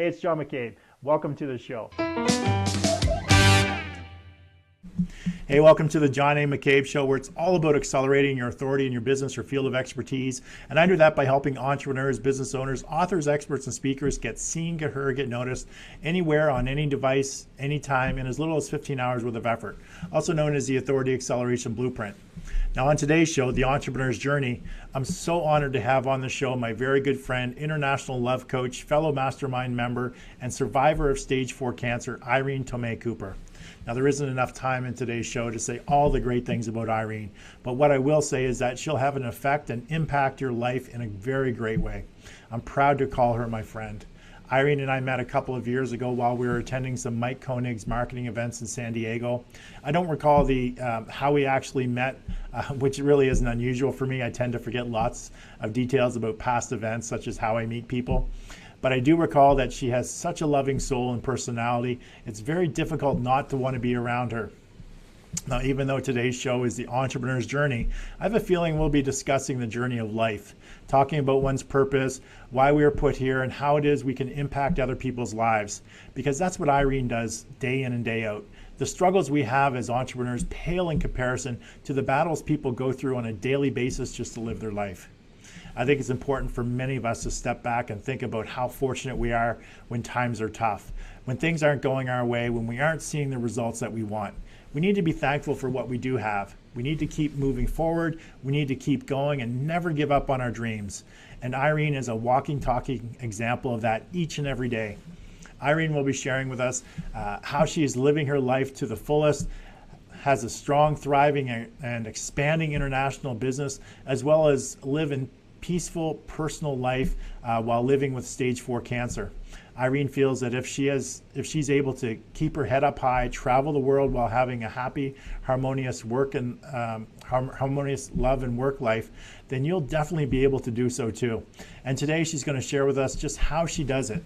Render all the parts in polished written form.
Hey, it's John McCabe. Welcome to the show. Hey, welcome to the John A. McCabe Show, where it's all about accelerating your authority in your business or field of expertise. And I do that by helping entrepreneurs, business owners, authors, experts, and speakers get seen, get heard, get noticed anywhere, on any device, anytime, in as little as 15 hours worth of effort, also known as the Authority Acceleration Blueprint. Now, on today's show, The Entrepreneur's Journey, I'm so honored to have on the show my very good friend, international love coach, fellow mastermind member, and survivor of stage 4 cancer, Tomoe Cooper. Now, there isn't enough time in today's show to say all the great things about Irene, but what I will say is that she'll have an effect and impact your life in a very great way. I'm proud to call her my friend. Irene and I met a couple of years ago while we were attending some Mike Koenig's marketing events in San Diego. I don't recall how we actually met, which really isn't unusual for me. I tend to forget lots of details about past events, such as how I meet people. But I do recall that she has such a loving soul and personality. It's very difficult not to want to be around her. Now, even though today's show is the entrepreneur's journey, I have a feeling we'll be discussing the journey of life, talking about one's purpose, why we are put here, and how it is we can impact other people's lives. Because that's what Irene does day in and day out. The struggles we have as entrepreneurs pale in comparison to the battles people go through on a daily basis just to live their life. I think it's important for many of us to step back and think about how fortunate we are when times are tough, when things aren't going our way, when we aren't seeing the results that we want. We need to be thankful for what we do have. We need to keep moving forward. We need to keep going and never give up on our dreams. And Irene is a walking, talking example of that each and every day. Irene will be sharing with us how she is living her life to the fullest, has a strong, thriving, and expanding international business, as well as live in peaceful personal life while living with stage 4 cancer. Irene feels that if she's able to keep her head up high, travel the world while having a happy, harmonious harmonious love and work life, then you'll definitely be able to do so too. And today she's going to share with us just how she does it.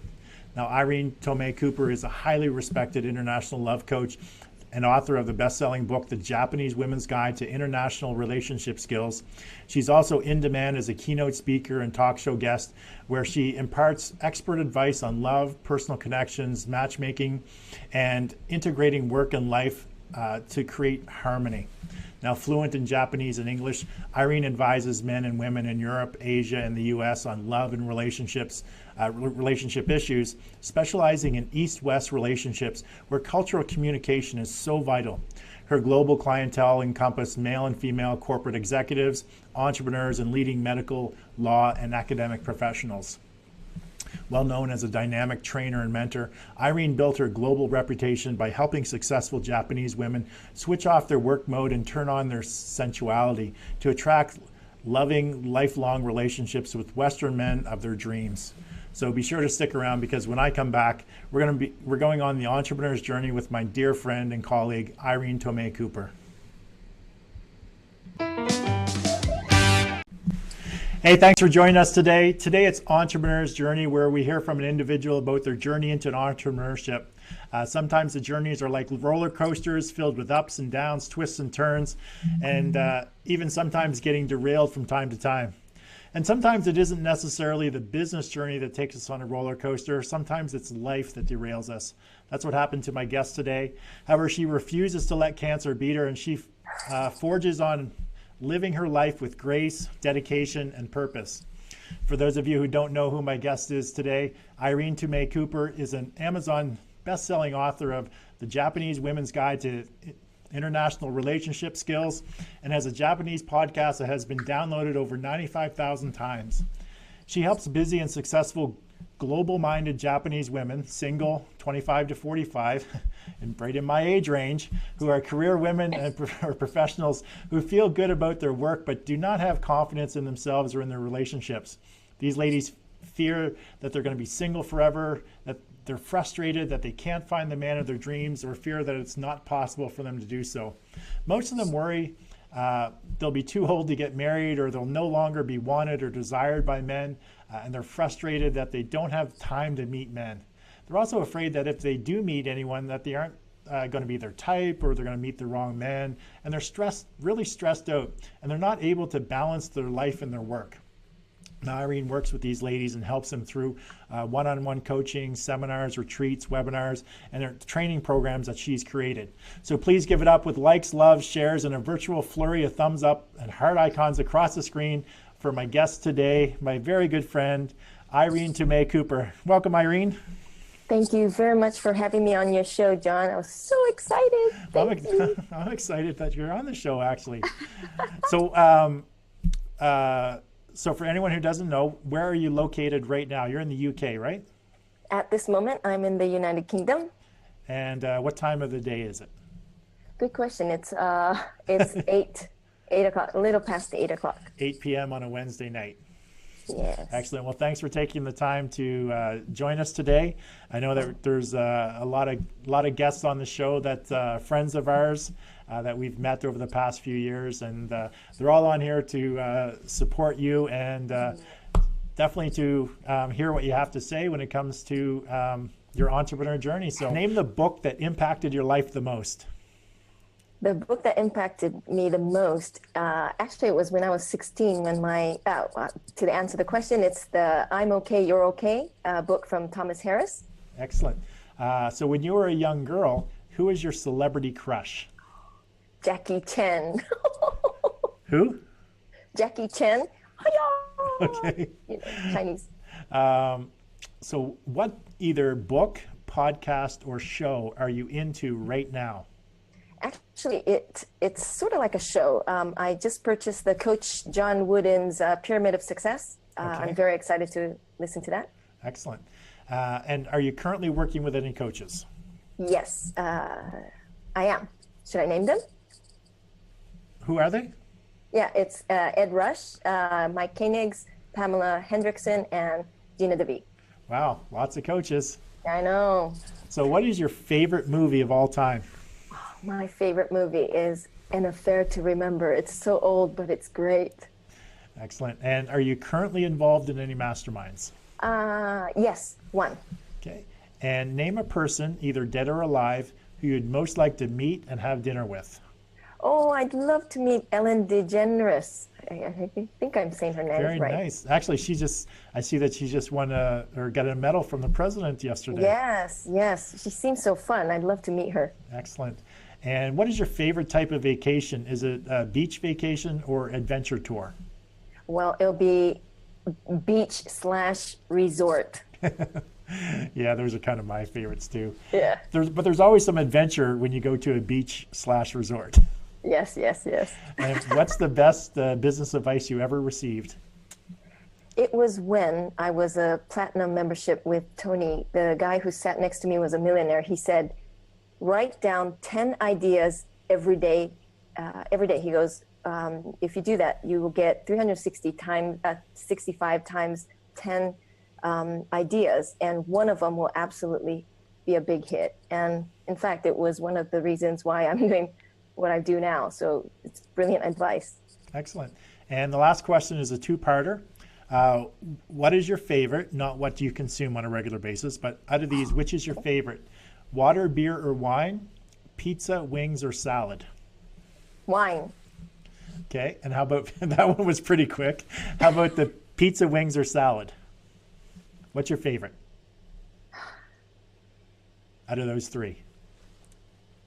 Now, Irene Tomoe Cooper is a highly respected international love coach and author of the best-selling book, The Japanese Women's Guide to International Relationship Skills. She's also in demand as a keynote speaker and talk show guest, where she imparts expert advice on love, personal connections, matchmaking, and integrating work and life to create harmony. Now, fluent in Japanese and English, Irene advises men and women in Europe, Asia, and the US on love and relationship issues, specializing in East-West relationships where cultural communication is so vital. Her global clientele encompass male and female corporate executives, entrepreneurs, and leading medical, law, and academic professionals. Well known as a dynamic trainer and mentor, Irene built her global reputation by helping successful Japanese women switch off their work mode and turn on their sensuality to attract loving, lifelong relationships with Western men of their dreams. So be sure to stick around, because when I come back, we're going on the entrepreneur's journey with my dear friend and colleague, Irene Tomoe Cooper. Hey, thanks for joining us today. Today it's Entrepreneur's Journey, where we hear from an individual about their journey into entrepreneurship. Sometimes the journeys are like roller coasters filled with ups and downs, twists and turns, and even sometimes getting derailed from time to time. And sometimes it isn't necessarily the business journey that takes us on a roller coaster. Sometimes it's life that derails us. That's what happened to my guest today. However, she refuses to let cancer beat her, and she forges on living her life with grace, dedication, and purpose. For those of you who don't know who my guest is today, Irene Tomoe Cooper is an Amazon best-selling author of The Japanese Women's Guide to International Relationship Skills, and has a Japanese podcast that has been downloaded over 95,000 times. She helps busy and successful global-minded Japanese women, single, 25 to 45, and right in my age range, who are career women and or professionals who feel good about their work but do not have confidence in themselves or in their relationships. These ladies fear that they're going to be single forever, that they're frustrated that they can't find the man of their dreams, or fear that it's not possible for them to do so. Most of them worry they'll be too old to get married, or they'll no longer be wanted or desired by men, and they're frustrated that they don't have time to meet men. They're also afraid that if they do meet anyone, that they aren't going to be their type, or they're going to meet the wrong man, and they're really stressed out, and they're not able to balance their life and their work. Now, Irene works with these ladies and helps them through one-on-one coaching, seminars, retreats, webinars, and their training programs that she's created. So please give it up with likes, loves, shares, and a virtual flurry of thumbs up and heart icons across the screen for my guest today, my very good friend, Irene Tomoe Cooper. Welcome, Irene. Thank you very much for having me on your show, John. I was so excited. Thank you. I'm excited that you're on the show, actually. So, so for anyone who doesn't know, where are you located right now? You're in the UK, right? At this moment, I'm in the United Kingdom. And what time of the day is it? Good question. It's 8 o'clock, a little past 8 o'clock. 8 p.m. on a Wednesday night. Yes. Excellent. Well, thanks for taking the time to join us today. I know that there's a lot of guests on the show that friends of ours that we've met over the past few years, and they're all on here to support you and definitely to hear what you have to say when it comes to your entrepreneur journey. So, name the book that impacted your life the most. The book that impacted me the most, actually, it was when I was 16 when to answer the question, it's the I'm Okay, You're Okay book from Thomas Harris. Excellent. So when you were a young girl, who was your celebrity crush? Jackie Chan. Who? Jackie Chan. Okay. Chinese. So what either book, podcast, or show are you into right now? Actually, it's sort of like a show. I just purchased the Coach John Wooden's Pyramid of Success. Okay. I'm very excited to listen to that. Excellent. And are you currently working with any coaches? Yes, I am. Should I name them? Who are they? Yeah, it's Ed Rush, Mike Koenigs, Pamela Hendrickson, and Gina DeVee. Wow, lots of coaches. I know. So what is your favorite movie of all time? My favorite movie is An Affair to Remember. It's so old, but it's great. Excellent. And are you currently involved in any masterminds? Yes, one. Okay. And name a person, either dead or alive, who you'd most like to meet and have dinner with. Oh, I'd love to meet Ellen DeGeneres. I think I'm saying her name Very right. nice. Actually, I see that she just won or got a medal from the president yesterday. Yes, yes. She seems so fun. I'd love to meet her. Excellent. And what is your favorite type of vacation? Is it a beach vacation or adventure tour? Well, it'll be beach/resort. Yeah, those are kind of my favorites too. Yeah. But there's always some adventure when you go to a beach/resort. Yes, yes, yes. And what's the best business advice you ever received? It was when I was a platinum membership with Tony. The guy who sat next to me was a millionaire. He said, write down 10 ideas every day. He goes, if you do that, you will get 65 times 10 ideas, and one of them will absolutely be a big hit. And in fact, it was one of the reasons why I'm doing what I do now. So it's brilliant advice. Excellent. And the last question is a two-parter. What is your favorite? Not what do you consume on a regular basis, but out of these, which is your favorite? Water, beer, or wine? Pizza, wings, or salad? Wine. Okay. And how about, that one was pretty quick. How about the pizza, wings, or salad? What's your favorite out of those three?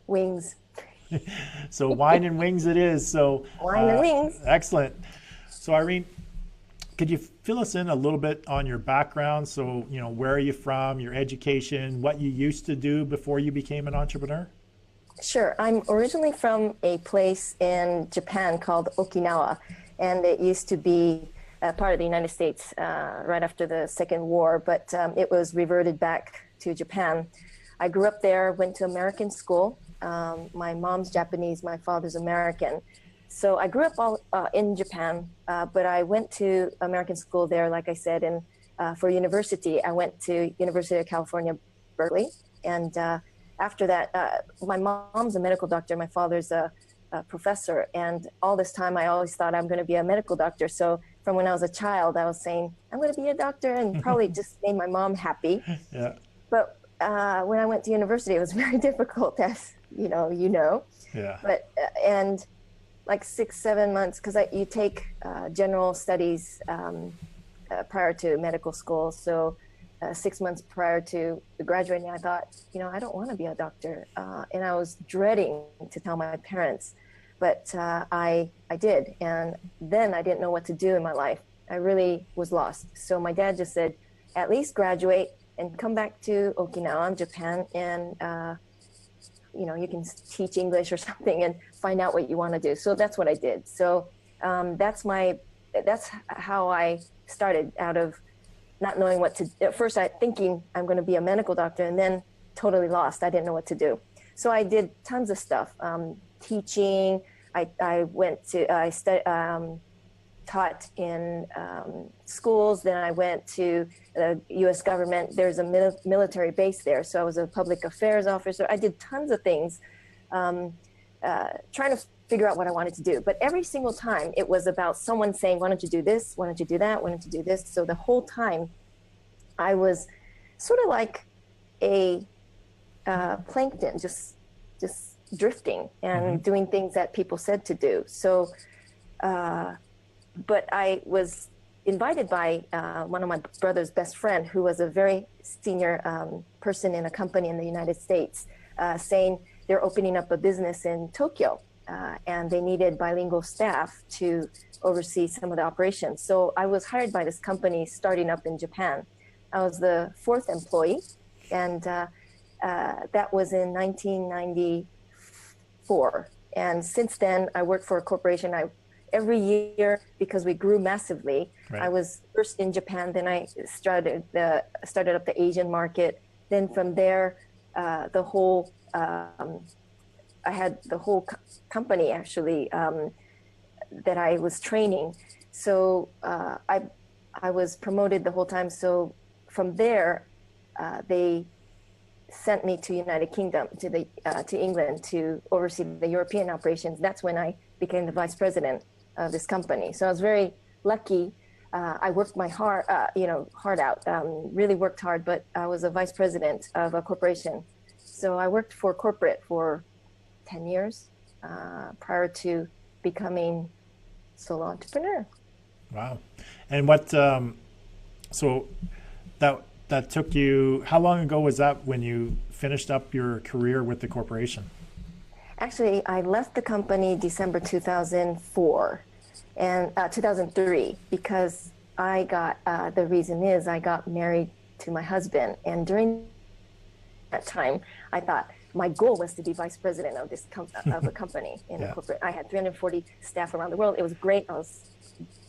Wings. So wine and wings it is. So wine and wings. Excellent. So Irene, could you fill us in a little bit on your background? So, where are you from, your education, what you used to do before you became an entrepreneur? Sure. I'm originally from a place in Japan called Okinawa, and it used to be part of the United States right after the Second War, but it was reverted back to Japan. I grew up there, went to American school. My mom's Japanese, my father's American. So I grew up all in Japan, but I went to American school there, like I said, and for university, I went to University of California, Berkeley. And after that, my mom's a medical doctor, my father's a professor. And all this time, I always thought I'm going to be a medical doctor. So from when I was a child, I was saying, I'm going to be a doctor, and probably just made my mom happy. Yeah. But when I went to university, it was very difficult, as you know. Yeah. But and like 6-7 months, because you take general studies prior to medical school. So 6 months prior to graduating, I thought, I don't want to be a doctor. And I was dreading to tell my parents, but I did. And then I didn't know what to do in my life. I really was lost. So my dad just said, at least graduate and come back to Okinawa, Japan, and you can teach English or something and find out what you want to do. So that's what I did. So that's how I started, out of not knowing what to do. At first, thinking I'm going to be a medical doctor, and then totally lost. I didn't know what to do. So I did tons of stuff, teaching. I taught in schools. Then I went to the U.S. government. There's a military base there. So I was a public affairs officer. I did tons of things, trying to figure out what I wanted to do. But every single time it was about someone saying, why don't you do this? Why don't you do that? Why don't you do this? So the whole time I was sort of like a plankton, just drifting and doing things that people said to do. So, but I was invited by one of my brother's best friend, who was a very senior person in a company in the United States, saying they're opening up a business in Tokyo, and they needed bilingual staff to oversee some of the operations. So I was hired by this company starting up in Japan. I was the fourth employee, and that was in 1994. And since then, I worked for a corporation. Every year, because we grew massively, right. I was first in Japan, then I started up the Asian market. Then from there, I had the whole company actually that I was training. So I was promoted the whole time. So from there, they sent me to United Kingdom, to England, to oversee the European operations. That's when I became the vice president of this company. So I was very lucky. I worked my heart out, really worked hard, but I was a vice president of a corporation. So I worked for corporate for 10 years prior to becoming solo entrepreneur. Wow. And what, so that took you, how long ago was that when you finished up your career with the corporation? Actually, I left the company December 2004 and 2003 because I got, the reason is I got married to my husband. And during that time, I thought my goal was to be vice president of this of a company in a corporate. I had 340 staff around the world. It was great. I was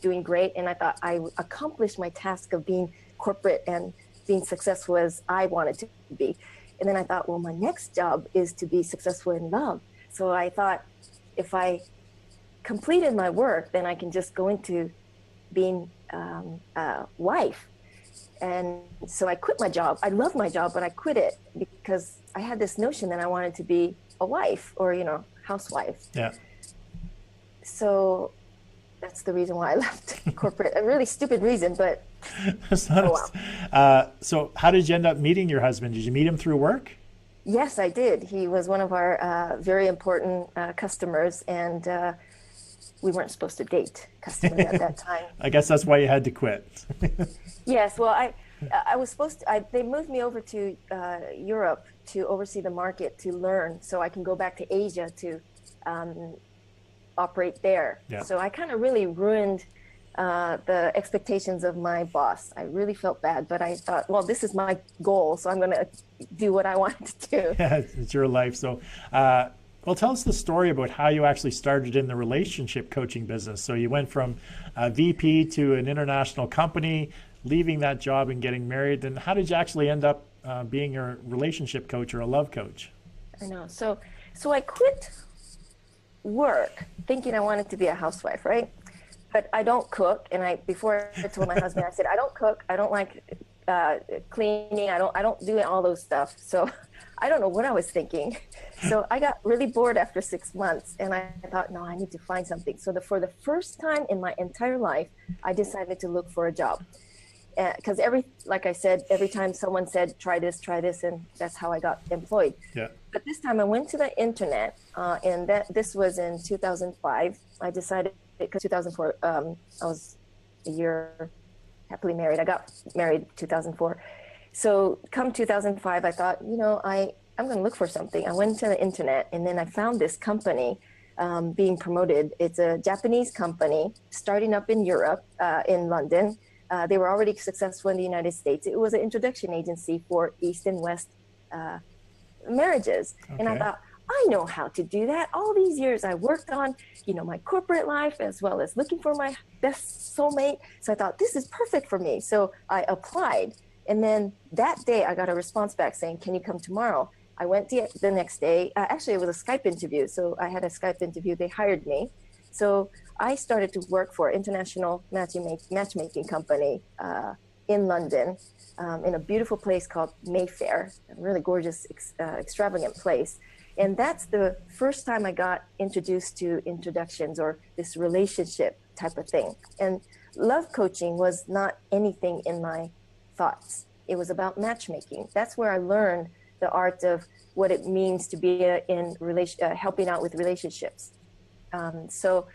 doing great. And I thought I accomplished my task of being corporate and being successful as I wanted to be. And then I thought, well, my next job is to be successful in love. So I thought if I completed my work, then I can just go into being a wife. And so I quit my job. I love my job, but I quit it because I had this notion that I wanted to be a wife or, housewife. Yeah. So that's the reason why I left corporate. A really stupid reason, but So how did you end up meeting your husband? Did you meet him through work? Yes, I did. He was one of our very important customers, and we weren't supposed to date customers at that time. I guess that's why you had to quit. Yes, well, I was supposed to. They moved me over to Europe to oversee the market, to learn, so I can go back to Asia to operate there. Yeah. So I kind of really ruined the expectations of my boss. I really felt bad, but I thought, well, this is my goal, so I'm going to do what I wanted to do. Yeah, it's your life. So, well, tell us the story about how you actually started in the relationship coaching business. So you went from a VP to an international company, leaving that job and getting married. Then how did you actually end up being a relationship coach or a love coach? I know. So I quit work thinking I wanted to be a housewife, right? But I don't cook, and before I told my husband, I said I don't cook. I don't like cleaning. I don't do all those stuff. So I don't know what I was thinking. So I got really bored after 6 months, and I thought, no, I need to find something. So for the first time in my entire life, I decided to look for a job. Because like I said, every time someone said, try this, and that's how I got employed. Yeah. But this time I went to the internet, and this was in 2005. I decided, because 2004, I was a year happily married. I got married in 2004. So come 2005, I thought, I'm going to look for something. I went to the internet and then I found this company being promoted. It's a Japanese company starting up in Europe, in London. They were already successful in the United States. It was an introduction agency for East and West marriages. Okay. And I thought, I know how to do that. All these years I worked on, my corporate life as well as looking for my best soulmate. So I thought, this is perfect for me. So I applied. And then that day I got a response back saying, can you come tomorrow? I went the next day. Actually, it was a Skype interview. So I had a Skype interview. They hired me. So I started to work for an international matchmaking company in London, in a beautiful place called Mayfair, a really gorgeous, extravagant place. And that's the first time I got introduced to introductions or this relationship type of thing. And love coaching was not anything in my thoughts. It was about matchmaking. That's where I learned the art of what it means to be helping out with relationships. So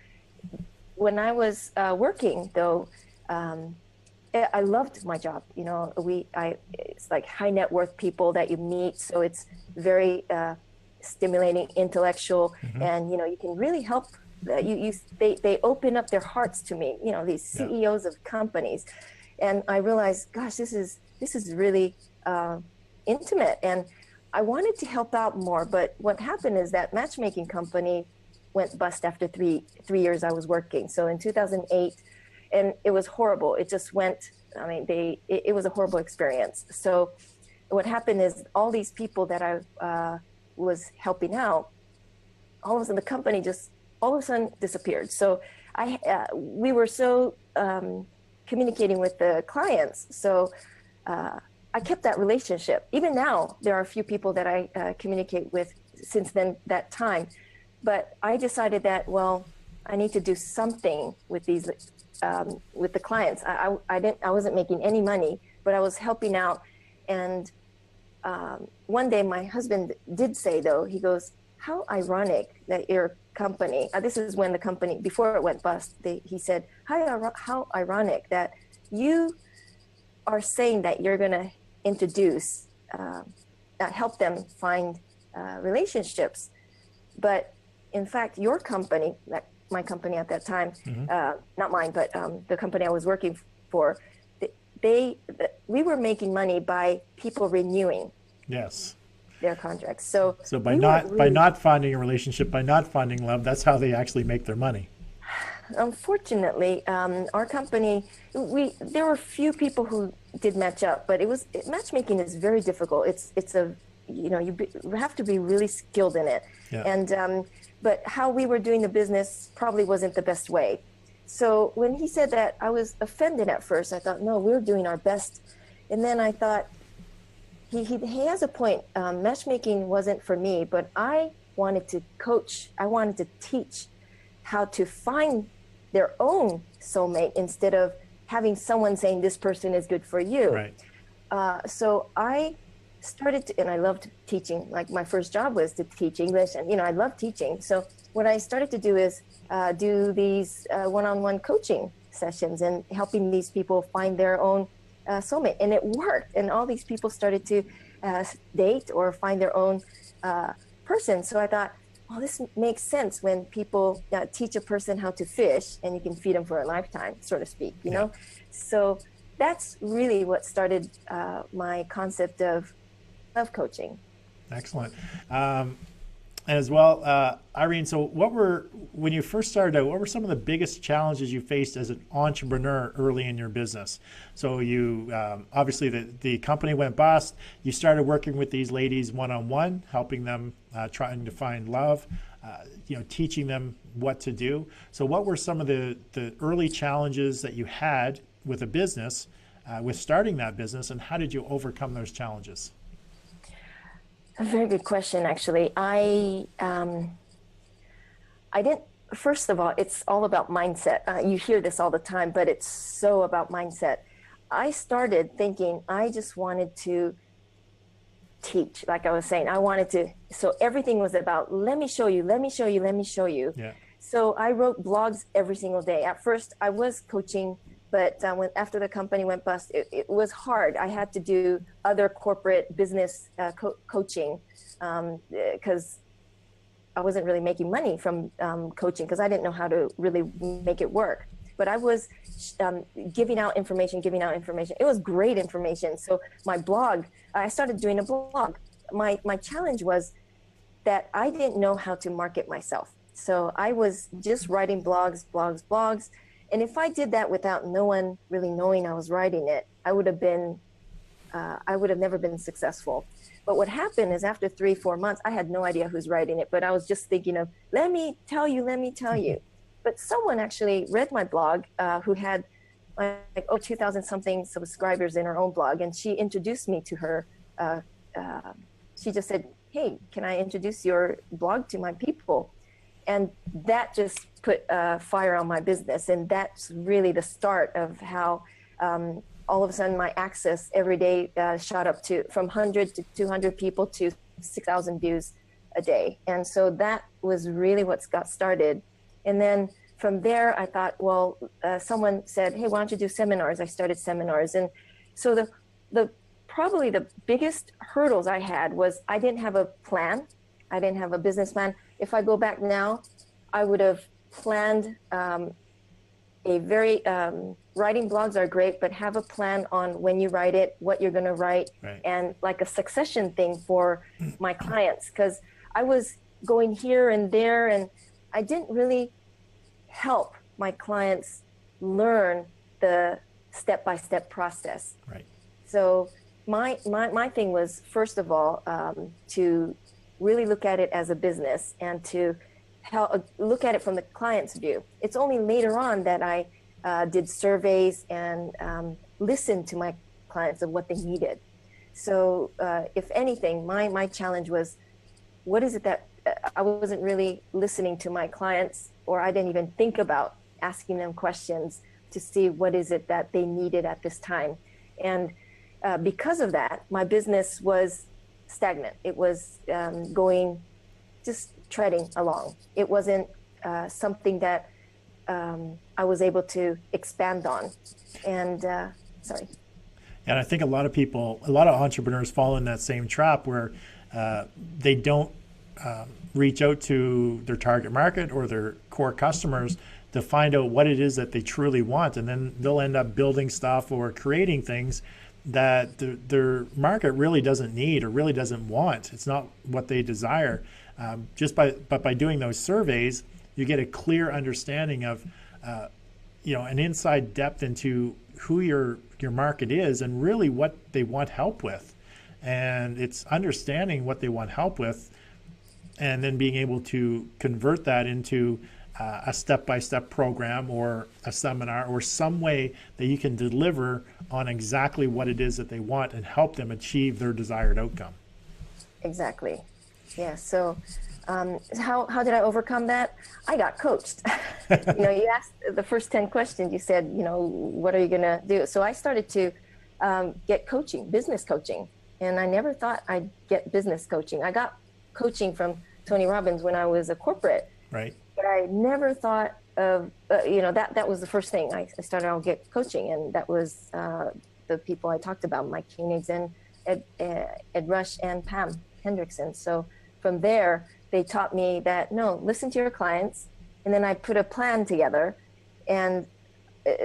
when I was working, though, I loved my job. It's like high net worth people that you meet. So it's very stimulating, intellectual, and you can really help. They open up their hearts to me. These CEOs of companies, and I realized, gosh, this is really intimate, and I wanted to help out more. But what happened is that matchmaking company went bust after three years I was working. So in 2008, and it was horrible. It just went. It was a horrible experience. So what happened is all these people that I was helping out, all of a sudden the company just all of a sudden disappeared. So we were so communicating with the clients. So I kept that relationship. Even now, there are a few people that I communicate with since that time. But I decided that, well, I need to do something with these, with the clients. I wasn't making any money, but I was helping out. And one day my husband did say, though, he goes, how ironic that your company, this is when the company, before it went bust, he said, how ironic that you are saying that you're going to introduce, help them find relationships. But in fact, your company, my company at that time, not mine, but the company I was working for, we were making money by people renewing their contracts. So by not finding a relationship, by not finding love, that's how they actually make their money. Unfortunately, our company, there were few people who did match up, but matchmaking is very difficult. You have to be really skilled in it. Yeah. And but how we were doing the business probably wasn't the best way. So when he said that, I was offended at first. I thought, no, we're doing our best. And then I thought, he has a point. Matchmaking wasn't for me, but I wanted to coach. I wanted to teach how to find their own soulmate instead of having someone saying this person is good for you. Right. So I started to, and I loved teaching. Like my first job was to teach English, and I love teaching. So what I started to do is do these one-on-one coaching sessions and helping these people find their own soulmate, and it worked. And all these people started to date or find their own person. So I thought, well, this makes sense when people teach a person how to fish, and you can feed them for a lifetime, so to speak. You know, so that's really what started my concept of love coaching. Excellent. And as well, Irene, so when you first started out, what were some of the biggest challenges you faced as an entrepreneur early in your business? So you, obviously the company went bust. You started working with these ladies one-on-one, helping them, trying to find love, teaching them what to do. So what were some of the early challenges that you had with a business, with starting that business, and how did you overcome those challenges? A very good question, actually. I didn't, first of all, it's all about mindset. You hear this all the time, but it's so about mindset. I started thinking I just wanted to teach, like I was saying. So everything was about, let me show you, let me show you, let me show you. Yeah. So I wrote blogs every single day. At first, I was coaching But after the company went bust, it was hard. I had to do other corporate business coaching because I wasn't really making money from coaching because I didn't know how to really make it work. But I was giving out information. It was great information. So my blog, I started doing a blog. My challenge was that I didn't know how to market myself. So I was just writing blogs. And if I did that without no one really knowing I was writing it, I would have never been successful. But what happened is after 3-4 months, I had no idea who's writing it, but I was just thinking of, let me tell you. But someone actually read my blog who had 2,000 something subscribers in her own blog. And she introduced me to her. She just said, hey, can I introduce your blog to my people? And that just put fire on my business. And that's really the start of how all of a sudden my access every day shot up to from 100 to 200 people to 6,000 views a day. And so that was really what got started. And then from there, I thought, well, someone said, hey, why don't you do seminars? I started seminars. And so probably the biggest hurdles I had was I didn't have a plan. I didn't have a business plan. If I go back now, I would have planned writing blogs are great, but have a plan on when you write it, what you're going to write, right, and like a succession thing for my clients. Because I was going here and there, and I didn't really help my clients learn the step-by-step process. right. So my thing was, first of all, to really look at it as a business and to look at it from the client's view. It's only later on that I did surveys and listened to my clients of what they needed. So if anything, my challenge was, what is it that I wasn't really listening to my clients, or I didn't even think about asking them questions to see what is it that they needed at this time. And because of that, my business was stagnant. It was just treading along. It wasn't something that I was able to expand on. And sorry. And I think a lot of entrepreneurs fall in that same trap where they don't reach out to their target market or their core customers to find out what it is that they truly want. And then they'll end up building stuff or creating things that their market really doesn't need or really doesn't want. It's not what they desire. But by doing those surveys, you get a clear understanding of, an inside depth into who your market is and really what they want help with. And it's understanding what they want help with and then being able to convert that into a step-by-step program or a seminar or some way that you can deliver on exactly what it is that they want and help them achieve their desired outcome. Exactly. Yeah. So how did I overcome that? I got coached. You asked the first 10 questions, you said, what are you going to do? So I started to get coaching, business coaching. And I never thought I'd get business coaching. I got coaching from Tony Robbins when I was a corporate. Right. But I never thought of, that was the first thing I started out get coaching. And that was the people I talked about, Mike Koenigs and Ed Rush and Pam Hendrickson. So from there, they taught me that, no, listen to your clients. And then I put a plan together, and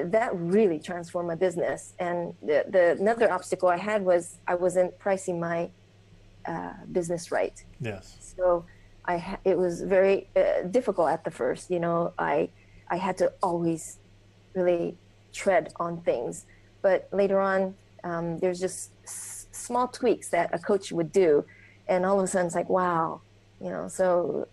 that really transformed my business. And another obstacle I had was I wasn't pricing my business right. Yes. So it was very difficult at the first. I had to always really tread on things. But later on, there's just small tweaks that a coach would do. And all of a sudden it's like, wow, so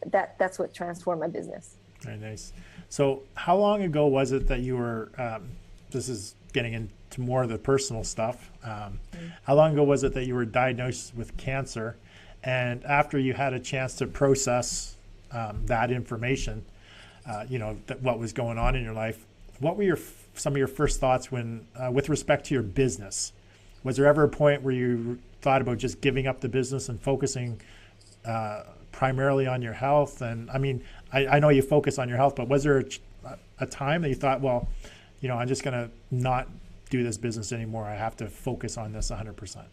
that's what transformed my business. Very nice. So how long ago was it that you were, this is getting into more of the personal stuff. How long ago was it that you were diagnosed with cancer? And after you had a chance to process that information, what was going on in your life, what were some of your first thoughts when, with respect to your business? Was there ever a point where you thought about just giving up the business and focusing primarily on your health? And I mean, I know you focus on your health, but was there a time that you thought, well, I'm just going to not do this business anymore. I have to focus on this 100%?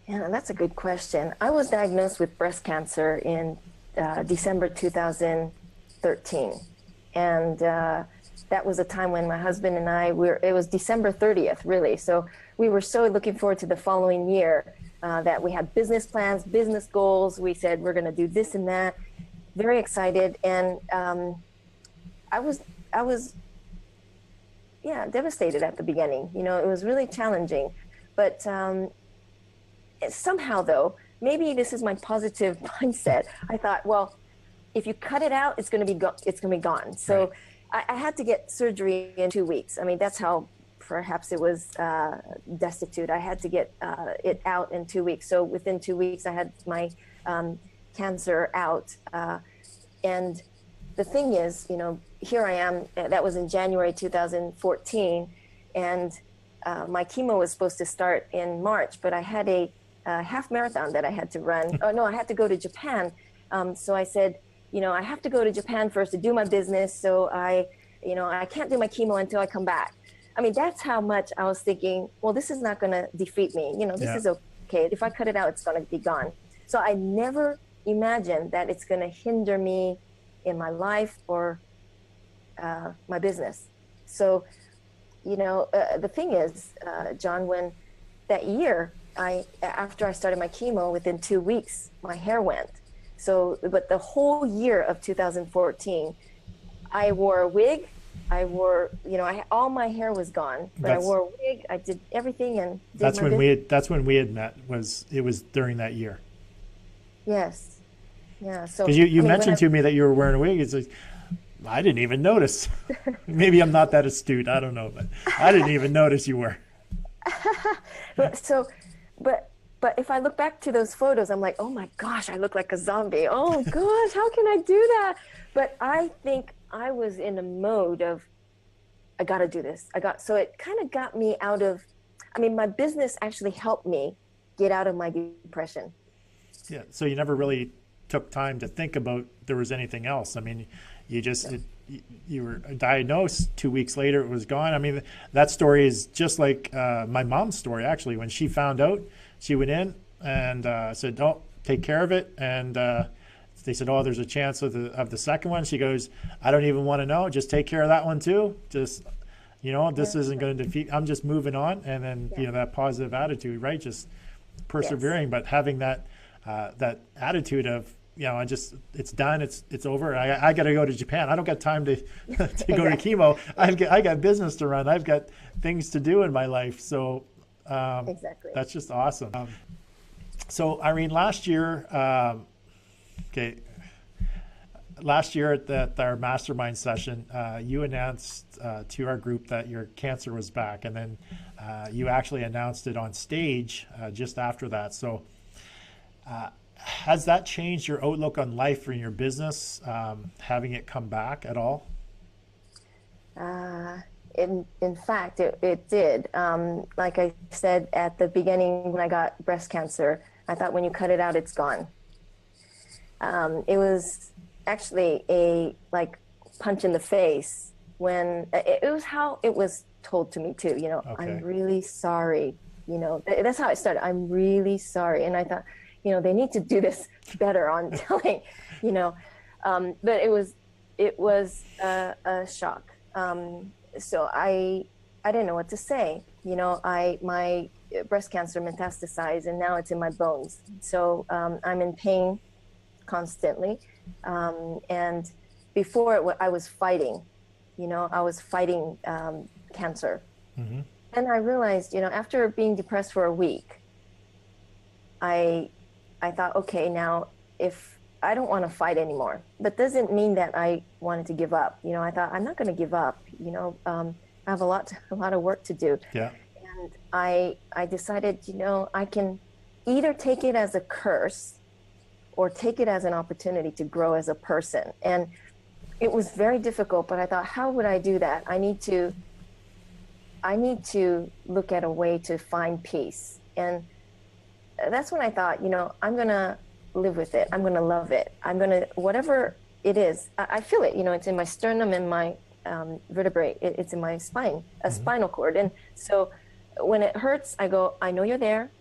Yeah, that's a good question. I was diagnosed with breast cancer in December 2013. And that was a time when my husband and it was December 30th, really. So we were so looking forward to the following year that we had business plans, business goals. We said, we're going to do this and that. Very excited. And I was, yeah, devastated at the beginning. It was really challenging. But somehow, though, maybe this is my positive mindset. I thought, well, if you cut it out, it's going to be gone. So right. I had to get surgery in 2 weeks. I mean, that's how perhaps it was destitute. I had to get it out in 2 weeks. So within 2 weeks, I had my cancer out. And the thing is, here I am. That was in January 2014, and my chemo was supposed to start in March, but I had a half marathon that I had to run. Oh no, I had to go to Japan. So I said, I have to go to Japan first to do my business. So I can't do my chemo until I come back. I mean, that's how much I was thinking, well, this is not going to defeat me. This is okay. If I cut it out, it's going to be gone. So I never imagined that it's going to hinder me in my life or my business. So, the thing is, John, when that year, after I started my chemo, within 2 weeks, my hair went. So, but the whole year of 2014, I wore a wig. I wore, all my hair was gone, but I wore a wig. I did everything, and that's when we had met. It was during that year. Yes, yeah. So because you mentioned to me that you were wearing a wig. It's like, I didn't even notice. Maybe I'm not that astute. I don't know, but I didn't even notice you were. But if I look back to those photos, I'm like, oh my gosh, I look like a zombie. Oh gosh, how can I do that? But I think I was in a mode of, I got to do this. So it kind of got me out of, my business actually helped me get out of my depression. Yeah. So you never really took time to think about there was anything else. You were diagnosed. 2 weeks later, it was gone. That story is just like my mom's story, actually. When she found out, she went in and said, "Don't take care of it." And they said, "Oh, there's a chance of the second one." She goes, "I don't even want to know. Just take care of that one too. Just, this isn't going to defeat. I'm just moving on." And then that positive attitude, right? Just persevering, yes. But having that attitude of, it's done. It's over. I got to go to Japan. I don't got time to go to chemo. I got business to run. I've got things to do in my life. So exactly. That's just awesome. So Irene, last year, at our mastermind session, you announced to our group that your cancer was back, and then you actually announced it on stage just after that. So has that changed your outlook on life or in your business, having it come back at all? In fact, it did. Like I said at the beginning, when I got breast cancer, I thought when you cut it out, it's gone. It was actually a punch in the face when it was how it was told to me too. Okay. I'm really sorry. That's how it started. I'm really sorry. And I thought, they need to do this better on telling, but it was a shock. So I didn't know what to say. My breast cancer metastasized, and now it's in my bones. So I'm in pain constantly. And before I was fighting, cancer. Mm-hmm. And I realized, after being depressed for a week, I thought, okay, now if I don't want to fight anymore, that doesn't mean that I wanted to give up. I thought, I'm not going to give up. I have a lot of work to do. Yeah. And I decided, I can either take it as a curse or take it as an opportunity to grow as a person. And it was very difficult, but I thought, how would I do that? I need to look at a way to find peace. And that's when I thought, I'm going to live with it. I'm going to love it. I'm going to, whatever it is, I feel it, it's in my sternum, in my vertebrae. It's in my spine, a spinal cord. And so when it hurts, I go, I know you're there.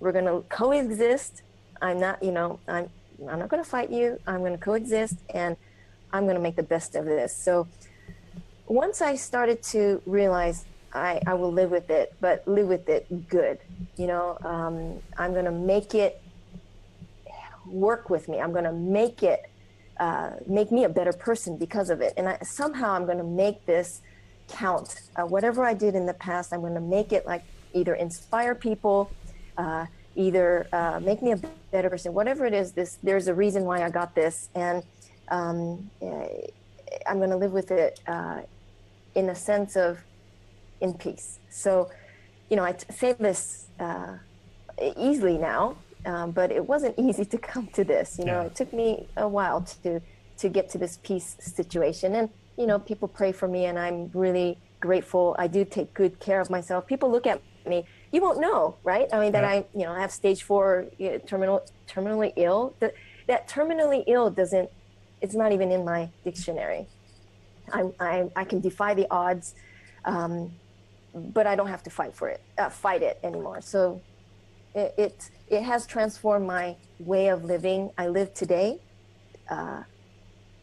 We're going to coexist. I'm not, I'm not going to fight you. I'm going to coexist, and I'm going to make the best of this. So once I started to realize I will live with it, but live with it good, I'm going to make it work with me. I'm going to make it, make me a better person because of it. And somehow I'm going to make this count. Whatever I did in the past, I'm going to make it like either inspire people, either make me a better person. Whatever it is, there's a reason why I got this. And I'm going to live with it in a sense of in peace. So, I say this easily now, but it wasn't easy to come to this. It took me a while to get to this peace situation. And, people pray for me, and I'm really grateful. I do take good care of myself. People look at me, you won't know, right? I mean, that I have stage 4 terminally ill. That terminally ill it's not even in my dictionary. I can defy the odds, but I don't have to fight it anymore. So it has transformed my way of living. I live today, and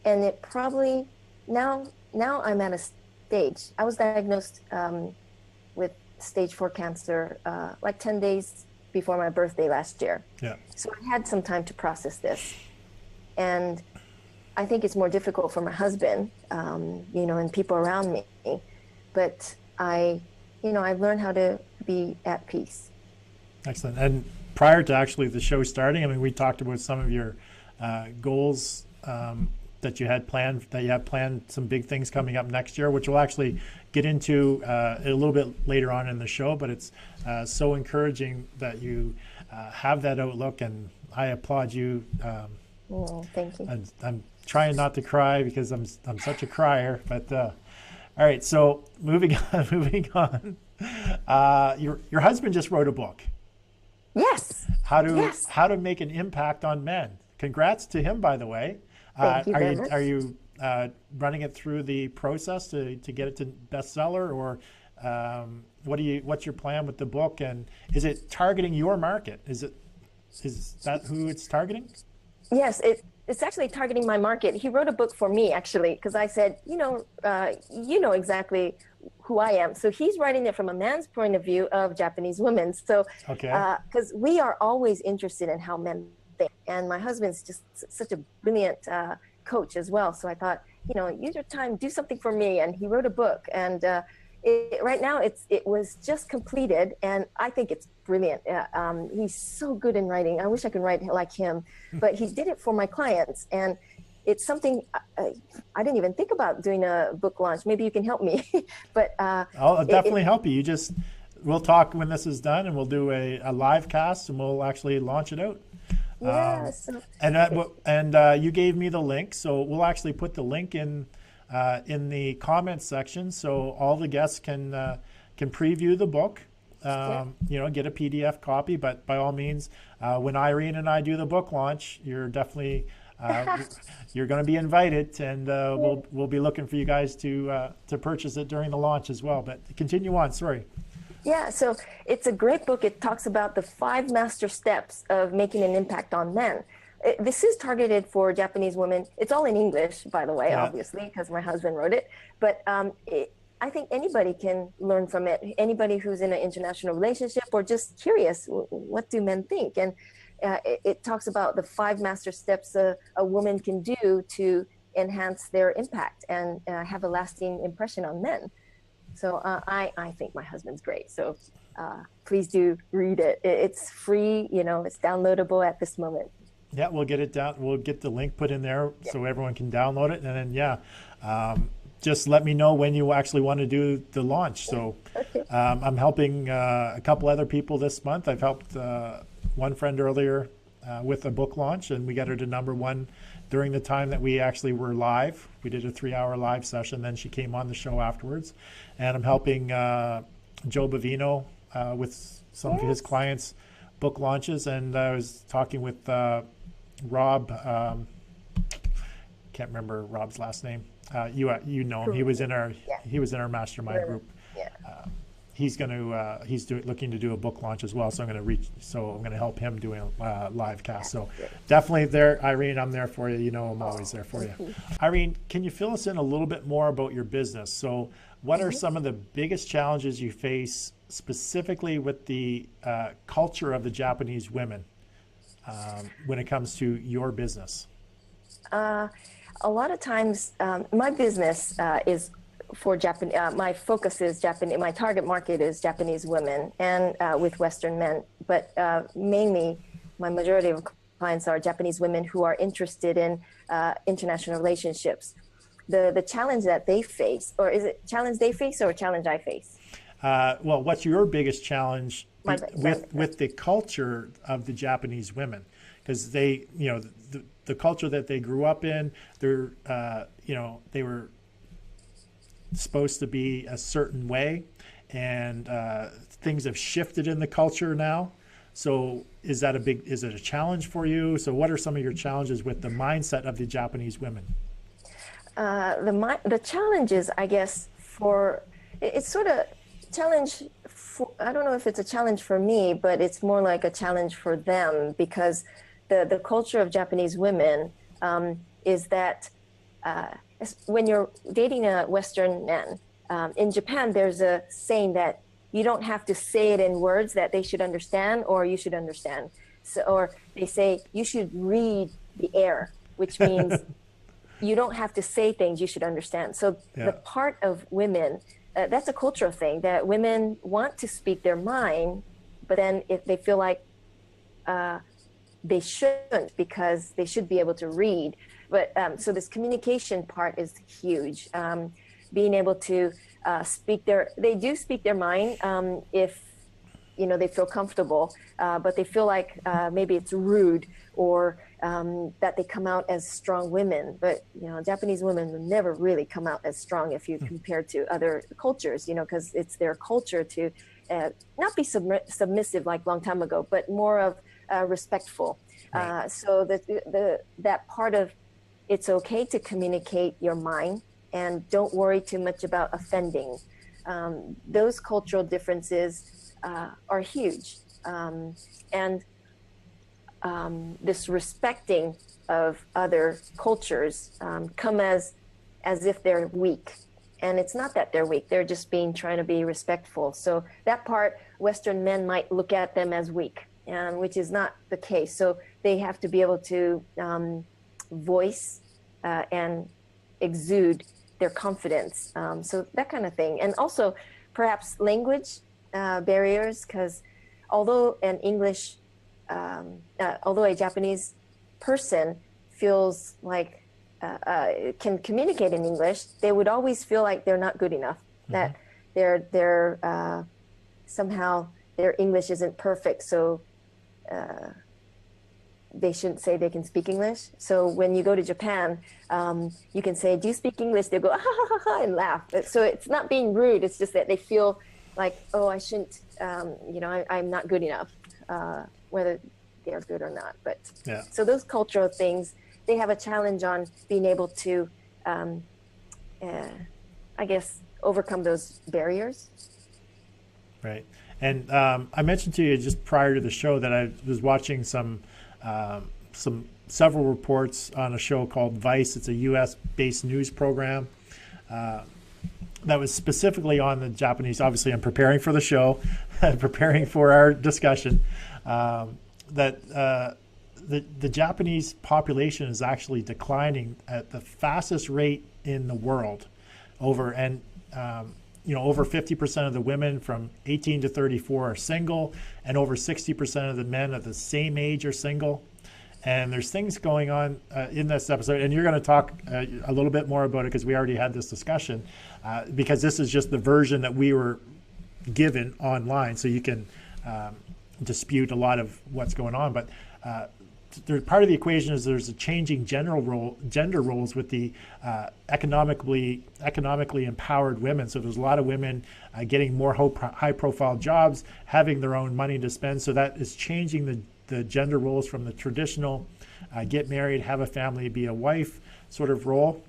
it probably now I'm at a stage. I was diagnosed with stage 4 cancer like 10 days before my birthday last year. Yeah. So I had some time to process this, and I think it's more difficult for my husband, and people around me. But I've learned how to be at peace. Excellent. And prior to actually the show starting, I mean, we talked about some of your goals that you have planned some big things coming up next year, which we'll actually get into a little bit later on in the show. But it's so encouraging that you have that outlook, and I applaud you. Thank you. I'm trying not to cry because I'm such a crier. But all right, so moving on. Your husband just wrote a book. Yes. How to make an impact on men. Congrats to him, by the way. Thank you very much. Are you running it through the process to get it to bestseller, or what's your plan with the book, and is it targeting your market? Is that who it's targeting? Yes, it's actually targeting my market. He wrote a book for me, actually, because I said, you know exactly who I am. So he's writing it from a man's point of view of Japanese women. So, because we are always interested in how men think, and my husband's just such a brilliant coach as well. So I thought, use your time, do something for me. And he wrote a book, and right now it was just completed, and I think it's brilliant. He's so good in writing. I wish I could write like him, but he did it for my clients, and it's something I didn't even think about doing a book launch. Maybe you can help me. But I'll definitely help you. We'll talk when this is done, and we'll do a live cast, and we'll actually launch it out. Yes. And you gave me the link, so we'll actually put the link in the comments section, so all the guests can preview the book. Get a PDF copy. But by all means, when Irene and I do the book launch, you're definitely you're going to be invited, and we'll be looking for you guys to purchase it during the launch as well. But continue on. Sorry. Yeah, so it's a great book. It talks about the 5 master steps of making an impact on men. This is targeted for Japanese women. It's all in English, by the way, obviously, because my husband wrote it. But I think anybody can learn from it. Anybody who's in an international relationship or just curious, what do men think? And it talks about the 5 master steps a woman can do to enhance their impact and have a lasting impression on men. So I think my husband's great. So please do read it. It's free, it's downloadable at this moment. Yeah, we'll get it down. We'll get the link put in there so everyone can download it. And then, just let me know when you actually want to do the launch. So I'm helping a couple other people this month. I've helped one friend earlier with a book launch, and we got her to #1 during the time that we actually were live. We did a 3-hour live session. Then she came on the show afterwards. And I'm helping Joe Bavino with some of his clients' book launches. And I was talking with Rob, can't remember Rob's last name. You know him. He was in our Yeah. he was in our mastermind group. Yeah. He's going to looking to do a book launch as well. So I'm going to help him doing a live cast. So definitely there, Irene. I'm there for you. You know, I'm always there for you. Irene, can you fill us in a little bit more about your business? So what are some of the biggest challenges you face specifically with the culture of the Japanese women when it comes to your business? A lot of times, my business is for Japan. My focus is Japanese. My target market is Japanese women and with Western men. But mainly, my majority of clients are Japanese women who are interested in international relationships. The challenge that they face, or is it challenge they face or challenge I face? Well, what's your biggest challenge with the culture of the Japanese women? Because they, the culture that they grew up in, they're, they were supposed to be a certain way, and things have shifted in the culture now. So is it a challenge for you? So what are some of your challenges with the mindset of the Japanese women? The challenges, I guess, it's sort of challenge for, I don't know if it's a challenge for me, but it's more like a challenge for them, because the culture of Japanese women is that when you're dating a Western man, in Japan, there's a saying that you don't have to say it in words that they should understand or you should understand. So, or they say you should read the air, which means you don't have to say things you should understand. So the part of women, that's a cultural thing, that women want to speak their mind, but then if they feel like they shouldn't, because they should be able to read. But so this communication part is huge. Being able to they do speak their mind if they feel comfortable, but they feel like maybe it's rude or that they come out as strong women. But Japanese women will never really come out as strong if you compare to other cultures, because it's their culture to not be submissive like long time ago, but more of respectful. Right. So that part of it's okay to communicate your mind and don't worry too much about offending. Those cultural differences are huge. And this respecting of other cultures come as if they're weak. And it's not that they're weak, they're just trying to be respectful. So that part, Western men might look at them as weak, which is not the case. So they have to be able to voice and exude their confidence. So that kind of thing. And also perhaps language barriers, because although although a Japanese person feels like can communicate in English, they would always feel like they're not good enough, that they're somehow their English isn't perfect, so they shouldn't say they can speak English. So when you go to Japan, you can say, "Do you speak English?" They go, "Ah, ha, ha, ha," and laugh. So it's not being rude. It's just that they feel like, "Oh, I shouldn't. I'm not good enough," whether they're good or not. But so those cultural things, they have a challenge on being able to, I guess, overcome those barriers. Right. And I mentioned to you just prior to the show that I was watching several reports on a show called Vice. It's a U.S.-based news program that was specifically on the Japanese. Obviously, I'm preparing for the show, preparing for our discussion. That the Japanese population is actually declining at the fastest rate in the world. Over 50% of the women from 18 to 34 are single, and over 60% of the men of the same age are single. And there's things going on in this episode, and you're going to talk a little bit more about it because we already had this discussion, because this is just the version that we were given online, so you can dispute a lot of what's going on. But part of the equation is there's a changing gender roles with the economically empowered women. So there's a lot of women getting more high-profile jobs, having their own money to spend. So that is changing the gender roles from the traditional get married, have a family, be a wife sort of role.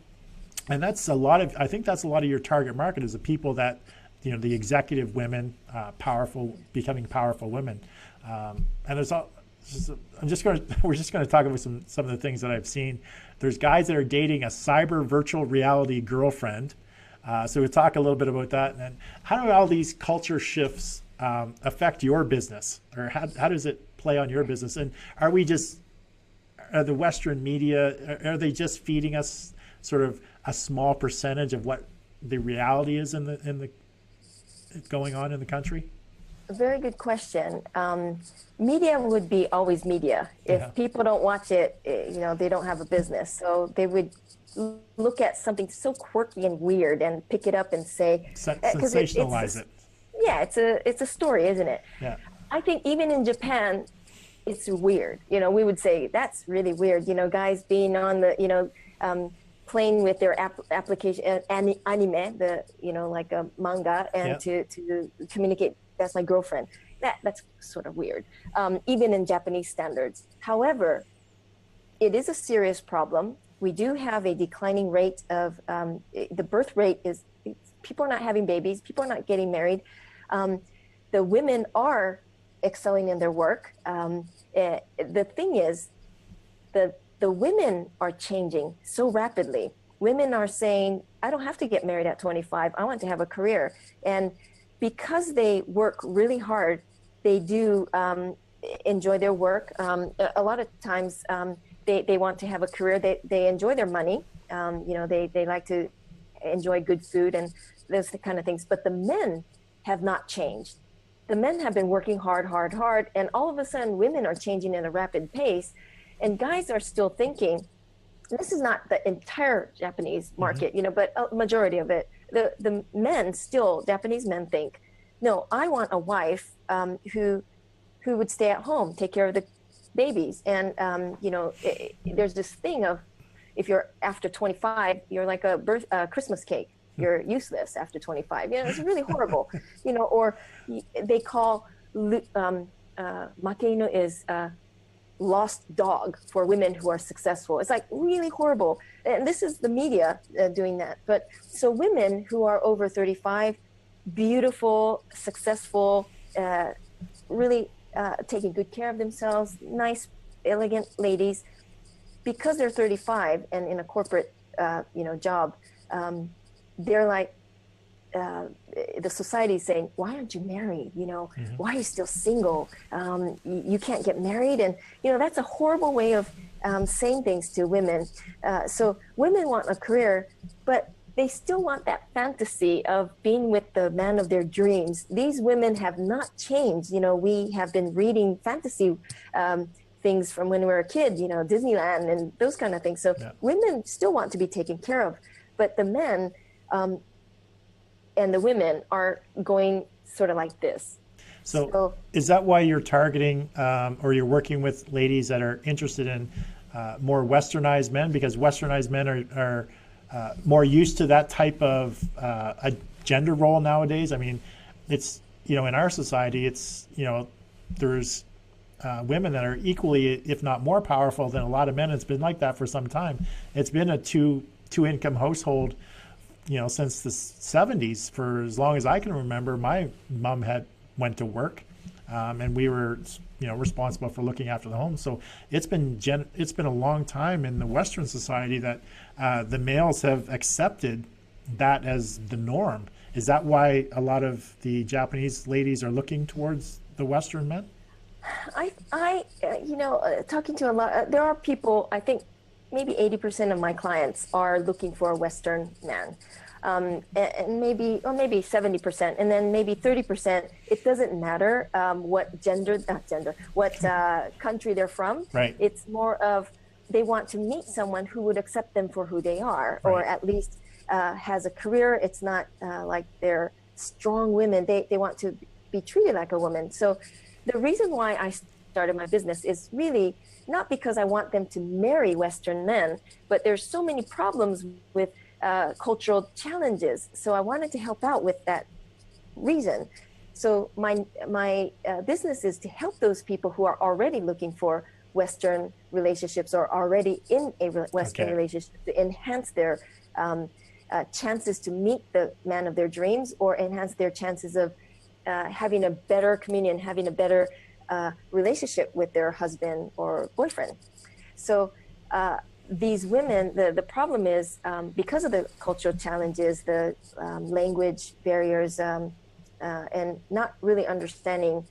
And that's a lot of, I think that's a lot of your target market is the people that, the executive women, powerful, becoming powerful women. And there's all, we're just going to talk about some of the things that I've seen. There's guys that are dating a cyber virtual reality girlfriend. So we'll talk a little bit about that. And then how do all these culture shifts affect your business, or how does it play on your business? And are the Western media, are they just feeding us sort of a small percentage of what the reality is in the going on in the country? A very good question. Media would be always media. If people don't watch it, they don't have a business. So they would look at something so quirky and weird and pick it up and say, sensationalize it. Yeah, it's a story, isn't it? Yeah. I think even in Japan, it's weird. We would say that's really weird. Guys being on the, playing with their application, anime, like a manga, and to communicate. That's my girlfriend. That's sort of weird, even in Japanese standards. However, it is a serious problem. We do have a declining rate of the birth rate is people are not having babies. People are not getting married. The women are excelling in their work. The thing is, the women are changing so rapidly. Women are saying, I don't have to get married at 25. I want to have a career. And because they work really hard, they do enjoy their work. A lot of times they want to have a career. They enjoy their money. They like to enjoy good food and those kind of things. But the men have not changed. The men have been working hard. And all of a sudden, women are changing at a rapid pace. And guys are still thinking, this is not the entire Japanese market, but a majority of it. The men still, Japanese men think, no, I want a wife who would stay at home, take care of the babies. And, there's this thing of, if you're after 25, you're like a Christmas cake. You're useless after 25. It's really horrible. Or they call makeino is lost dog for women who are successful. It's like really horrible. And this is the media doing that. But so women who are over 35, beautiful, successful, really taking good care of themselves, nice, elegant ladies, because they're 35 and in a corporate, job, they're like, the society is saying, why aren't you married? Why are you still single? You can't get married. And, that's a horrible way of saying things to women. So women want a career, but they still want that fantasy of being with the man of their dreams. These women have not changed. We have been reading fantasy things from when we were a kid, Disneyland and those kind of things. So women still want to be taken care of, but the men and the women are going sort of like this. So is that why you're targeting or you're working with ladies that are interested in more westernized men? Because westernized men are more used to that type of a gender role nowadays. I mean, it's, in our society, it's, there's women that are equally, if not more powerful than a lot of men. It's been like that for some time. It's been a two income household, since the 70s. For as long as I can remember, my mom went to work, and we were, responsible for looking after the home. So it's been a long time in the Western society that the males have accepted that as the norm. Is that why a lot of the Japanese ladies are looking towards the Western men? Talking to a lot, there are people, I think maybe 80% of my clients are looking for a Western man. And maybe 70%, and then maybe 30%, it doesn't matter what what country they're from. Right. It's more of they want to meet someone who would accept them for who they are, or at least has a career. It's not like they're strong women. They want to be treated like a woman. So the reason why I started my business is really not because I want them to marry Western men, but there's so many problems with cultural challenges. So I wanted to help out with that reason. So my business is to help those people who are already looking for Western relationships or already in a Western relationship to enhance their chances to meet the man of their dreams, or enhance their chances of having a better communion, having a better relationship with their husband or boyfriend. So these women, the problem is because of the cultural challenges, the language barriers, and not really understanding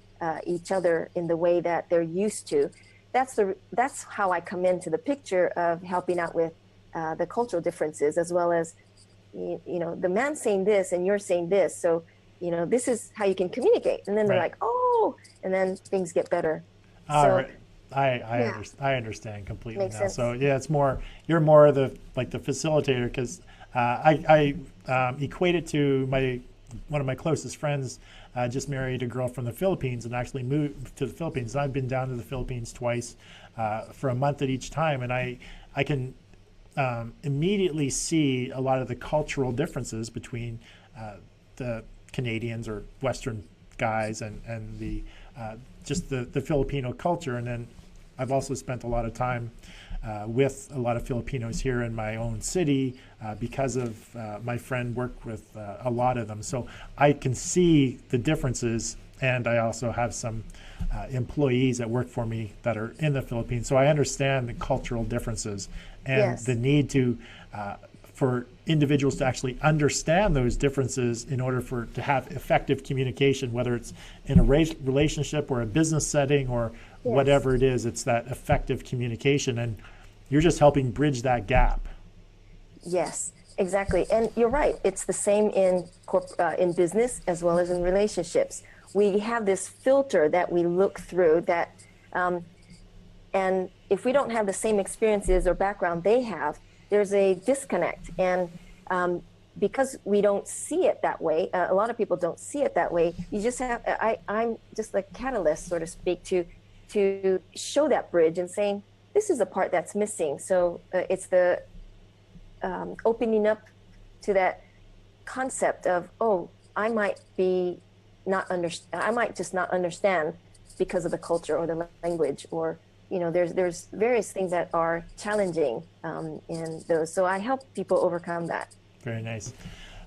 each other in the way that they're used to. That's how I come into the picture of helping out with the cultural differences, as well as the man saying this and you're saying this. So this is how you can communicate. And then they're like, oh, and then things get better. All so, right. I understand completely Makes now. sense. So yeah, you're more of the facilitator, because I equate it to one of my closest friends just married a girl from the Philippines and actually moved to the Philippines. I've been down to the Philippines twice for a month at each time, and I can immediately see a lot of the cultural differences between the Canadians or Western guys and the just the Filipino culture. And then I've also spent a lot of time with a lot of Filipinos here in my own city because of my friend worked with a lot of them. So I can see the differences, and I also have some employees that work for me that are in the Philippines. So I understand the cultural differences and the need to for individuals to actually understand those differences in order to have effective communication, whether it's in a relationship or a business setting or whatever it is. It's that effective communication, and you're just helping bridge that gap. Yes, exactly. And you're right. It's the same in business as well as in relationships. We have this filter that we look through that, and if we don't have the same experiences or background they have, there's a disconnect. And because we don't see it that way, a lot of people don't see it that way. You just have, I'm just the catalyst, so to speak, to show that bridge and saying, this is the part that's missing. So it's the opening up to that concept of, oh, I might just not understand because of the culture or the language, or there's various things that are challenging in those. So I help people overcome that. Very nice.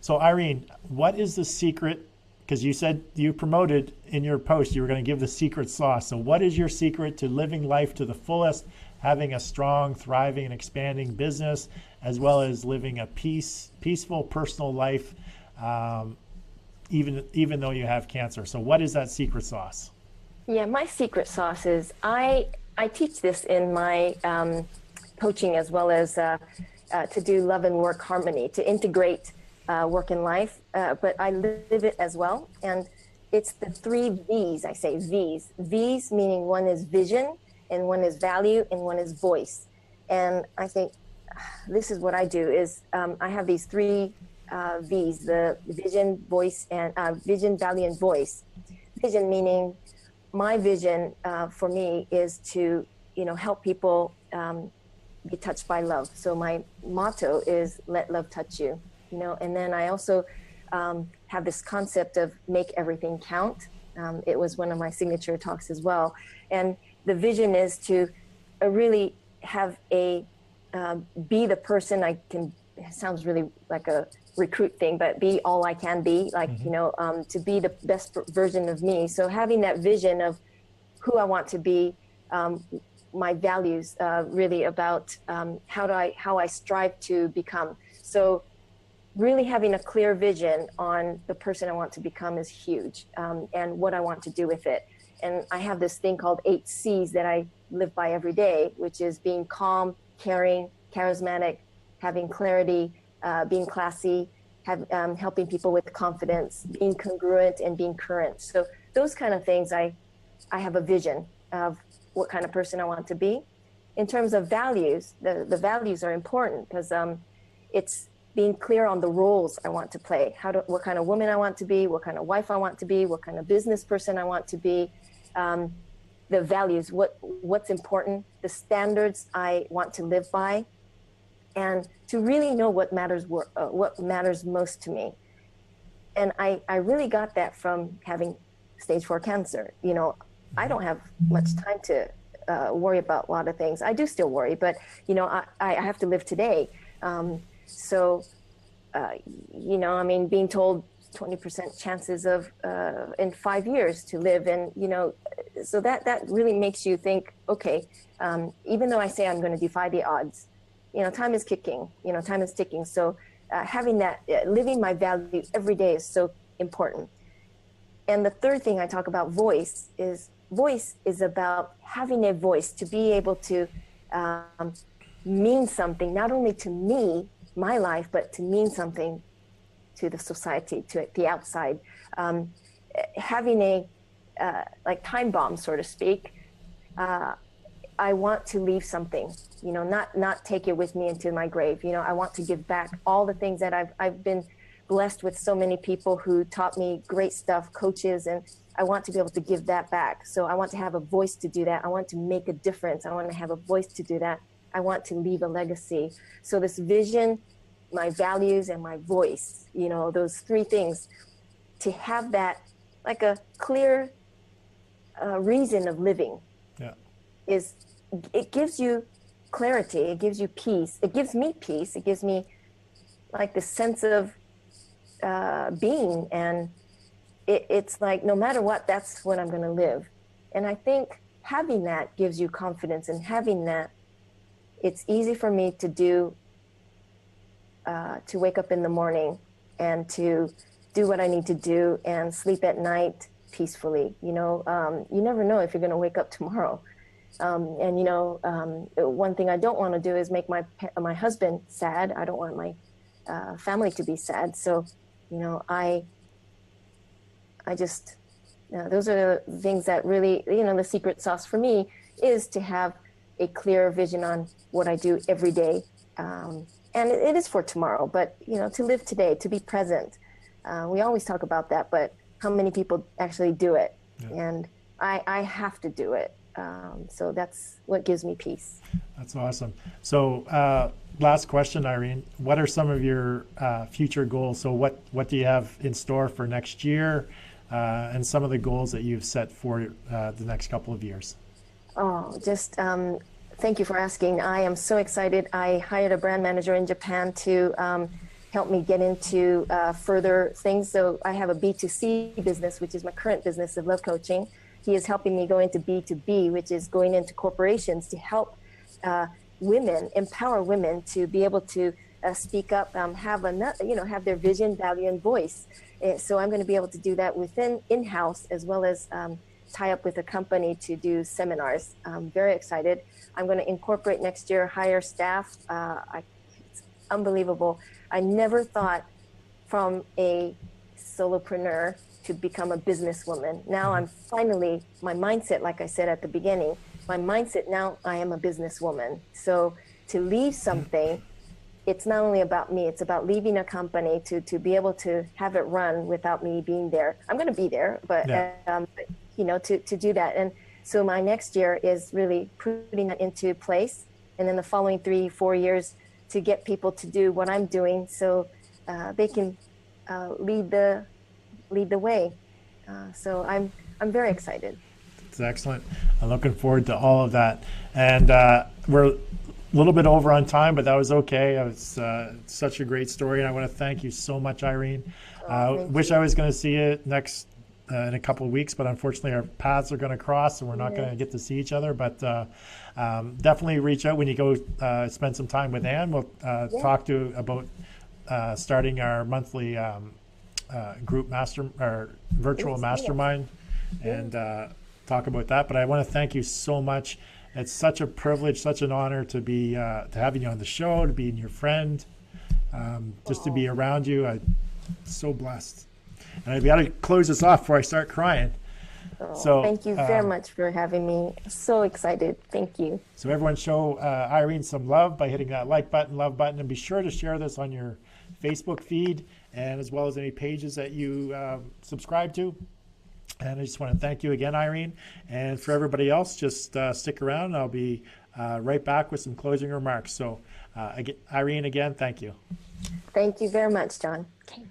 So Irene, what is the secret? Because you said you promoted in your post you were going to give the secret sauce. So what is your secret to living life to the fullest, having a strong, thriving, and expanding business, as well as living a peaceful personal life, even though you have cancer? So what is that secret sauce? Yeah, my secret sauce is I teach this in my coaching, as well as to do love and work harmony, to integrate work and life, but I live it as well. And it's the 3 V's. I say V's. V's meaning one is vision, and one is value, and one is voice. And I think this is what I do is I have these 3 V's: the vision, voice, and vision, value, and voice. Vision meaning my vision for me is to help people be touched by love. So my motto is let love touch you. And then I also have this concept of make everything count. It was one of my signature talks as well. And the vision is to really have be the person I can. It sounds really like a recruit thing, but be all I can be, like, to be the best version of me. So having that vision of who I want to be, my values, really about how I strive to become. So really having a clear vision on the person I want to become is huge, and what I want to do with it. And I have this thing called 8 C's that I live by every day, which is being calm, caring, charismatic, having clarity, being classy, helping people with confidence, being congruent, and being current. So those kind of things, I have a vision of what kind of person I want to be. In terms of values, the values are important because it's being clear on the roles I want to play, what kind of woman I want to be, what kind of wife I want to be, what kind of business person I want to be, the values, what's important, the standards I want to live by, and to really know what matters most to me. And I really got that from having stage 4 cancer. I don't have much time to worry about a lot of things. I do still worry, but I have to live today. So, you know, I mean, being told 20% chances of in 5 years to live, and you know, so that really makes you think, okay, even though I say I'm going to defy the odds, you know, time is kicking, you know, time is ticking. So having that, living my value every day is so important. And the third thing I talk about voice is about having a voice to be able to mean something, not only to me, my life, but to mean something to the society, to the outside. Having a like time bomb, so to speak. I want to leave something, you know, not take it with me into my grave. You know, I want to give back all the things that I've been blessed with, so many people who taught me great stuff, coaches, and I want to be able to give that back. So I want to have a voice to do that. I want to make a difference. I want to have a voice to do that. I want to leave a legacy. So this vision, my values, and my voice, you know, those three things, to have that like a clear reason of living, Yeah. is, it gives you clarity, it gives you peace, it gives me peace, it gives me like the sense of being, and it's like no matter what, that's what I'm going to live. And I think having that gives you confidence, and having that, it's easy for me to do, to wake up in the morning and to do what I need to do and sleep at night peacefully. You know, you never know if you're going to wake up tomorrow. And you know, one thing I don't want to do is make my husband sad. I don't want my family to be sad. So, you know, I just, those are the things that really, you know, the secret sauce for me is to have a clear vision on what I do every day. And it is for tomorrow, but, you know, to live today, to be present. We always talk about that, but how many people actually do it? Yeah. And I have to do it. So that's what gives me peace. That's awesome. So last question, Irene, what are some of your future goals? So what do you have in store for next year, and some of the goals that you've set for the next couple of years? Oh, just thank you for asking. I am so excited. I hired a brand manager in Japan to help me get into further things. So I have a B2C business, which is my current business of love coaching. He is helping me go into B2B, which is going into corporations to help women, empower women to be able to speak up, have their vision, value, and voice. So I'm going to be able to do that within in-house, as well as tie up with a company to do seminars. I'm very excited. I'm going to incorporate next year, hire staff. It's unbelievable. I never thought from a solopreneur to become a businesswoman. Now I'm finally, my mindset, like I said at the beginning, my mindset now, I am a businesswoman. So to leave something, it's not only about me, it's about leaving a company to be able to have it run without me being there. I'm going to be there, but you know, to do that. And so my next year is really putting that into place. And then the following 3-4 years to get people to do what I'm doing, so they can lead the way. So I'm very excited. It's excellent. I'm looking forward to all of that. And we're a little bit over on time, but that was okay. It's such a great story, and I want to thank you so much, Irene. Wish I was going to see you next in a couple of weeks, but unfortunately our paths are going to cross, and we're not going to get to see each other. But definitely reach out when you go spend some time with Anne. We'll talk to about starting our monthly group virtual mastermind, and talk about that. But I want to thank you so much. It's such a privilege, such an honor to be to having you on the show, to being your friend, just to be around you. I'm so blessed. And I've got to close this off before I start crying. So thank you very much for having me. So excited. Thank you. So everyone show Irene some love by hitting that like button, love button, and be sure to share this on your Facebook feed, and as well as any pages that you subscribe to. And I just want to thank you again, Irene. And for everybody else, just stick around. I'll be right back with some closing remarks. So Irene, again, thank you. Thank you very much, John. Okay.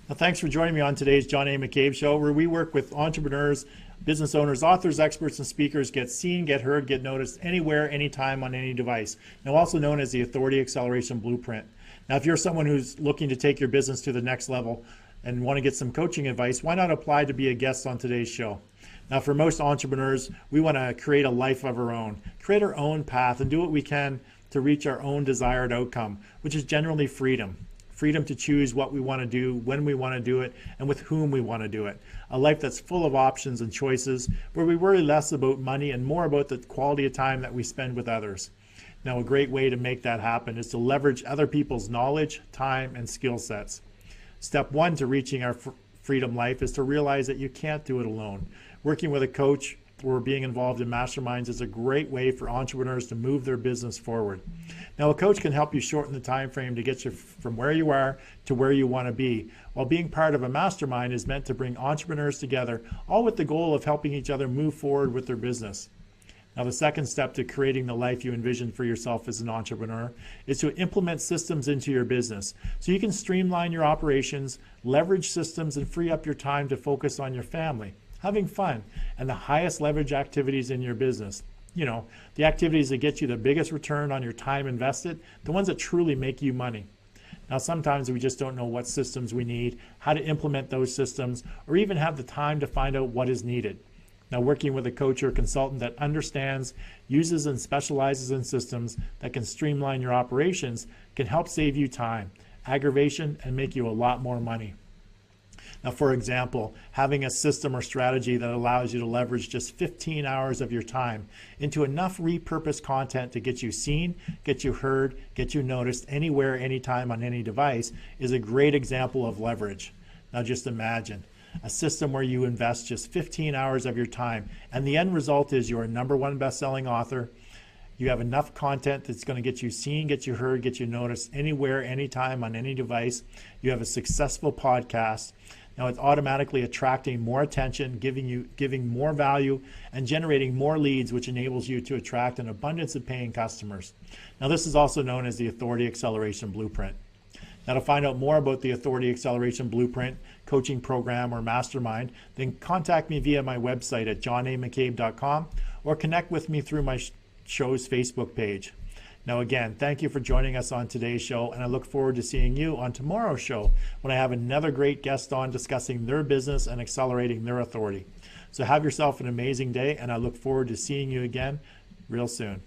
Well, thanks for joining me on today's John A. McCabe Show, where we work with entrepreneurs Business owners, authors, experts, and speakers get seen, get heard, get noticed anywhere, anytime, on any device. Now, also known as the Authority Acceleration Blueprint. Now, if you're someone who's looking to take your business to the next level and want to get some coaching advice, why not apply to be a guest on today's show? Now, for most entrepreneurs, we want to create a life of our own, create our own path, and do what we can to reach our own desired outcome, which is generally freedom. Freedom to choose what we want to do, when we want to do it, and with whom we want to do it. A life that's full of options and choices, where we worry less about money and more about the quality of time that we spend with others. Now, a great way to make that happen is to leverage other people's knowledge, time, and skill sets. Step one to reaching our freedom life is to realize that you can't do it alone. Working with a coach or being involved in masterminds is a great way for entrepreneurs to move their business forward. Now, a coach can help you shorten the time frame to get you from where you are to where you want to be, while being part of a mastermind is meant to bring entrepreneurs together, all with the goal of helping each other move forward with their business. Now, the second step to creating the life you envision for yourself as an entrepreneur is to implement systems into your business so you can streamline your operations, leverage systems, and free up your time to focus on your family, having fun, and the highest leverage activities in your business. You know, the activities that get you the biggest return on your time invested, the ones that truly make you money. Now, sometimes we just don't know what systems we need, how to implement those systems, or even have the time to find out what is needed. Now, working with a coach or consultant that understands, uses, and specializes in systems that can streamline your operations can help save you time, aggravation, and make you a lot more money. Now, for example, having a system or strategy that allows you to leverage just 15 hours of your time into enough repurposed content to get you seen, get you heard, get you noticed anywhere, anytime, on any device is a great example of leverage. Now, just imagine a system where you invest just 15 hours of your time, and the end result is you're a #1 best-selling author. You have enough content that's going to get you seen, get you heard, get you noticed anywhere, anytime, on any device. You have a successful podcast. Now, it's automatically attracting more attention, giving more value, and generating more leads, which enables you to attract an abundance of paying customers. Now, this is also known as the Authority Acceleration Blueprint. Now, to find out more about the Authority Acceleration Blueprint coaching program or mastermind, then contact me via my website at johnamccabe.com or connect with me through my show's Facebook page. Now, again, thank you for joining us on today's show, and I look forward to seeing you on tomorrow's show when I have another great guest on discussing their business and accelerating their authority. So have yourself an amazing day, and I look forward to seeing you again real soon.